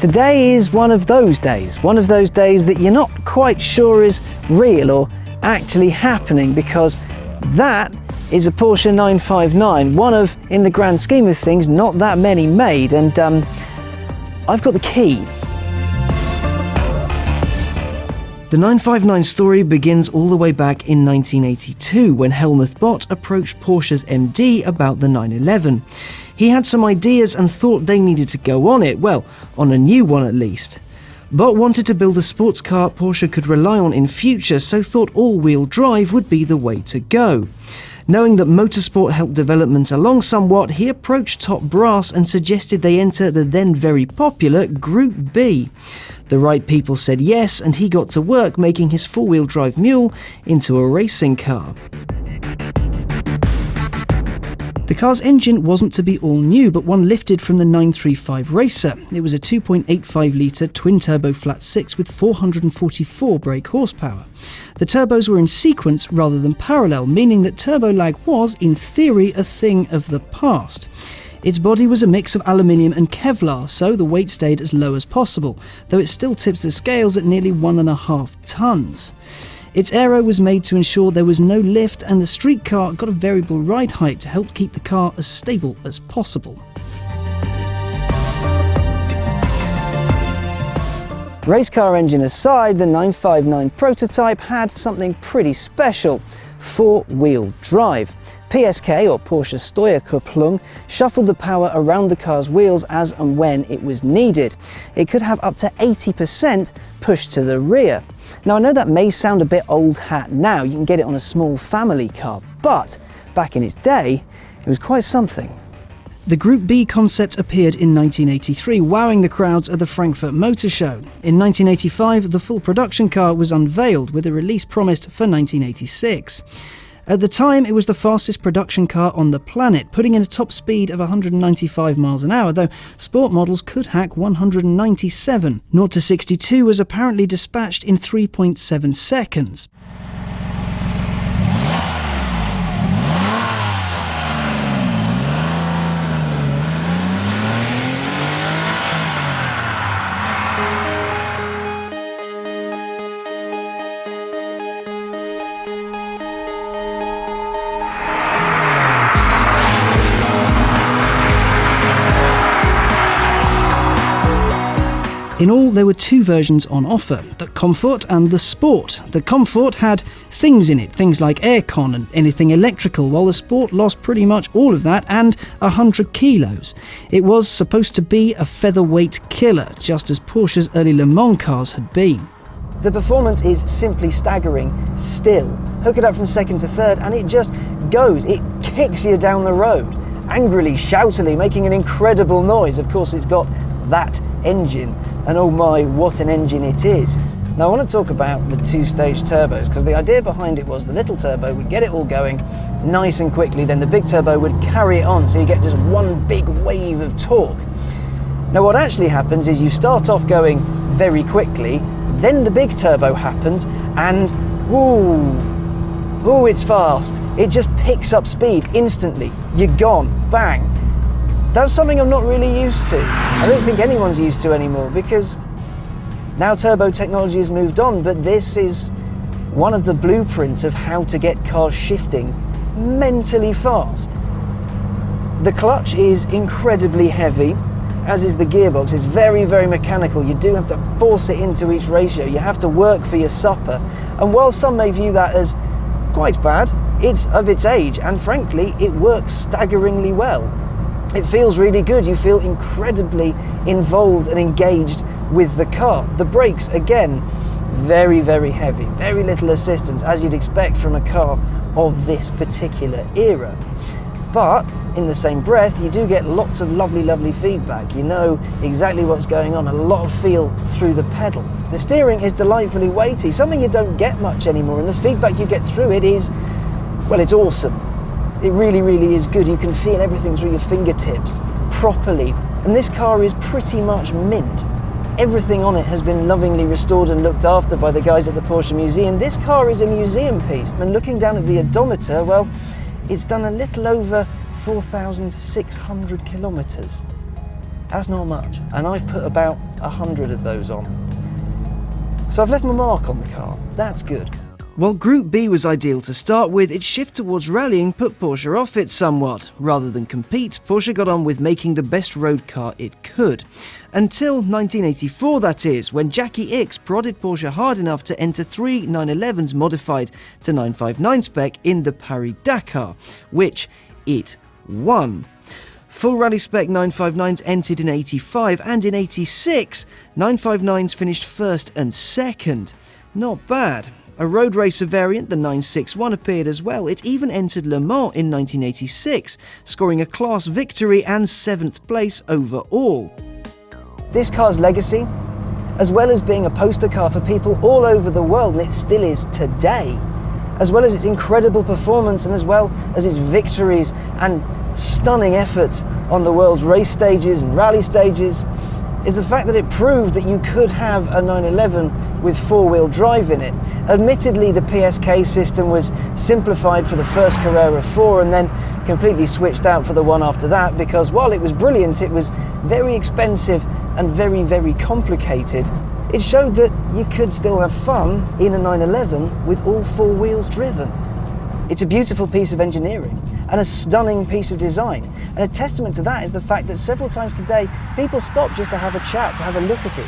Today is one of those days that you're not quite sure is real or actually happening, because that is a Porsche 959, one of, in the grand scheme of things, not that many made, and I've got the key. The 959 story begins all the way back in 1982 when Helmut Bott approached Porsche's MD about the 911. He had some ideas and thought they needed to go on it, well, on a new one at least. Bott wanted to build a sports car Porsche could rely on in future, so thought all-wheel drive would be the way to go. Knowing that motorsport helped development along somewhat, he approached top brass and suggested they enter the then very popular Group B. The right people said yes, and he got to work making his four-wheel drive mule into a racing car. The car's engine wasn't to be all new, but one lifted from the 935 Racer. It was a 2.85 litre twin-turbo flat-six with 444 brake horsepower. The turbos were in sequence rather than parallel, meaning that turbo lag was, in theory, a thing of the past. Its body was a mix of aluminium and Kevlar, so the weight stayed as low as possible, though it still tips the scales at nearly 1.5 tonnes. Its aero was made to ensure there was no lift, and the street car got a variable ride height to help keep the car as stable as possible. Race car engine aside, the 959 prototype had something pretty special: four-wheel drive. PSK, or Porsche Steuerkupplung, shuffled the power around the car's wheels as and when it was needed. It could have up to 80% pushed to the rear. Now, I know that may sound a bit old hat now, you can get it on a small family car, but back in its day, it was quite something. The Group B concept appeared in 1983, wowing the crowds at the Frankfurt Motor Show. In 1985, the full production car was unveiled, with a release promised for 1986. At the time, it was the fastest production car on the planet, putting in a top speed of 195 miles an hour, though sport models could hack 197. 0 to 62 was apparently dispatched in 3.7 seconds. In all, there were two versions on offer, the Comfort and the Sport. The Comfort had things in it, things like aircon and anything electrical, while the Sport lost pretty much all of that and 100 kilos. It was supposed to be a featherweight killer, just as Porsche's early Le Mans cars had been. The performance is simply staggering still. Hook it up from second to third and it just goes. It kicks you down the road, angrily, shoutily, making an incredible noise. Of course, it's got that engine, and oh my, what an engine it is. Now, I want to talk about the two-stage turbos, because the idea behind it was the little turbo would get it all going nice and quickly, then the big turbo would carry it on, so you get just one big wave of torque. Now, what actually happens is you start off going very quickly, then the big turbo happens, and ooh, it's fast. It just picks up speed instantly. You're gone, bang. That's something I'm not really used to. I don't think anyone's used to anymore, because now turbo technology has moved on, but this is one of the blueprints of how to get cars shifting mentally fast. The clutch is incredibly heavy, as is the gearbox. It's very, very mechanical. You do have to force it into each ratio. You have to work for your supper. And while some may view that as quite bad, it's of its age, and frankly, it works staggeringly well. It feels really good. You feel incredibly involved and engaged with the car. The brakes, again, very, very heavy. Very little assistance, as you'd expect from a car of this particular era. But in the same breath, you do get lots of lovely, lovely feedback. You know exactly what's going on, a lot of feel through the pedal. The steering is delightfully weighty, something you don't get much anymore, and the feedback you get through it is, well, it's awesome. It really, really is good. You can feel everything through your fingertips properly. And this car is pretty much mint. Everything on it has been lovingly restored and looked after by the guys at the Porsche Museum. This car is a museum piece. And looking down at the odometer, well, it's done a little over 4,600 kilometers. That's not much. And I've put about 100 of those on. So I've left my mark on the car. That's good. While Group B was ideal to start with, its shift towards rallying put Porsche off it somewhat. Rather than compete, Porsche got on with making the best road car it could. Until 1984, that is, when Jackie Ickx prodded Porsche hard enough to enter 3 911s modified to 959 spec in the Paris-Dakar, which it won. Full rally spec 959s entered in 85, and in 86, 959s finished first and second. Not bad. A road racer variant, the 961, appeared as well. It even entered Le Mans in 1986, scoring a class victory and 7th place overall. This car's legacy, as well as being a poster car for people all over the world, and it still is today, as well as its incredible performance and as well as its victories and stunning efforts on the world's race stages and rally stages, is the fact that it proved that you could have a 911 with four-wheel drive in it. Admittedly, the PSK system was simplified for the first Carrera 4 and then completely switched out for the one after that, because while it was brilliant, it was very expensive and very, very complicated. It showed that you could still have fun in a 911 with all four wheels driven. It's a beautiful piece of engineering and a stunning piece of design. And a testament to that is the fact that several times today, people stop just to have a chat, to have a look at it.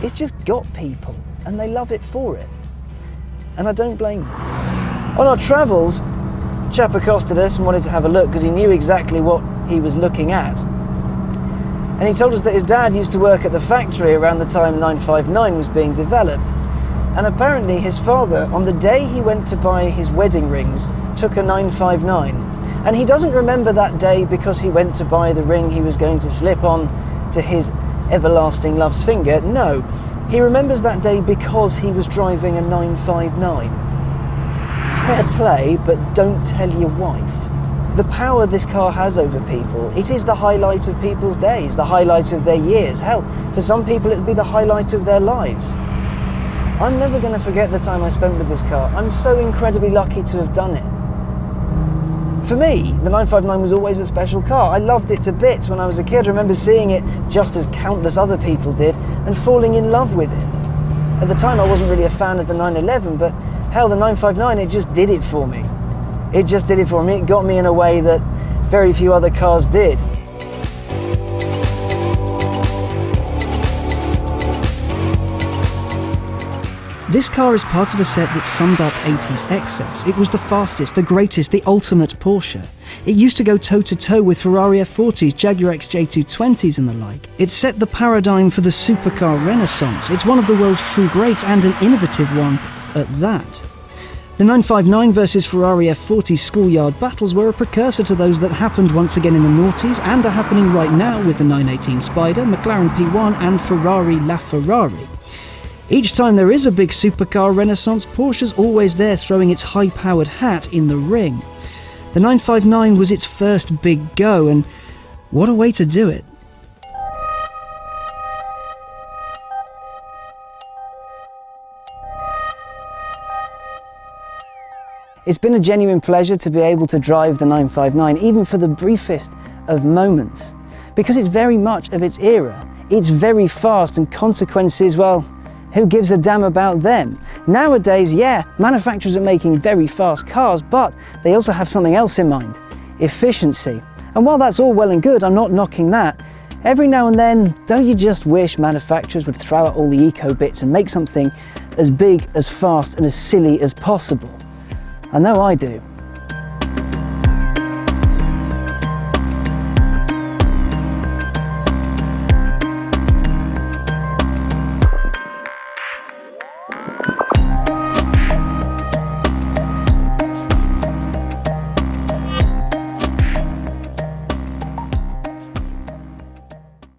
It's just got people, and they love it for it. And I don't blame them. On our travels, a chap accosted us and wanted to have a look because he knew exactly what he was looking at. And he told us that his dad used to work at the factory around the time 959 was being developed. And apparently his father, on the day he went to buy his wedding rings, took a 959. And he doesn't remember that day because he went to buy the ring he was going to slip on to his everlasting love's finger. No, he remembers that day because he was driving a 959. Fair play, but don't tell your wife. The power this car has over people, it is the highlight of people's days, the highlight of their years. Hell, for some people it would be the highlight of their lives. I'm never going to forget the time I spent with this car. I'm so incredibly lucky to have done it. For me, the 959 was always a special car. I loved it to bits when I was a kid. I remember seeing it just as countless other people did and falling in love with it. At the time I wasn't really a fan of the 911, but hell, the 959, it just did it for me. It just did it for me. It got me in a way that very few other cars did. This car is part of a set that summed up 80s excess. It was the fastest, the greatest, the ultimate Porsche. It used to go toe-to-toe with Ferrari F40s, Jaguar XJ220s and the like. It set the paradigm for the supercar renaissance. It's one of the world's true greats, and an innovative one at that. The 959 versus Ferrari F40 schoolyard battles were a precursor to those that happened once again in the noughties and are happening right now with the 918 Spider, McLaren P1 and Ferrari LaFerrari. Each time there is a big supercar renaissance, Porsche's always there throwing its high-powered hat in the ring. The 959 was its first big go, and what a way to do it. It's been a genuine pleasure to be able to drive the 959, even for the briefest of moments, because it's very much of its era. It's very fast, and consequences, well, who gives a damn about them? Nowadays, yeah, manufacturers are making very fast cars, but they also have something else in mind: efficiency. And while that's all well and good, I'm not knocking that, every now and then, don't you just wish manufacturers would throw out all the eco bits and make something as big, as fast, and as silly as possible? I know I do.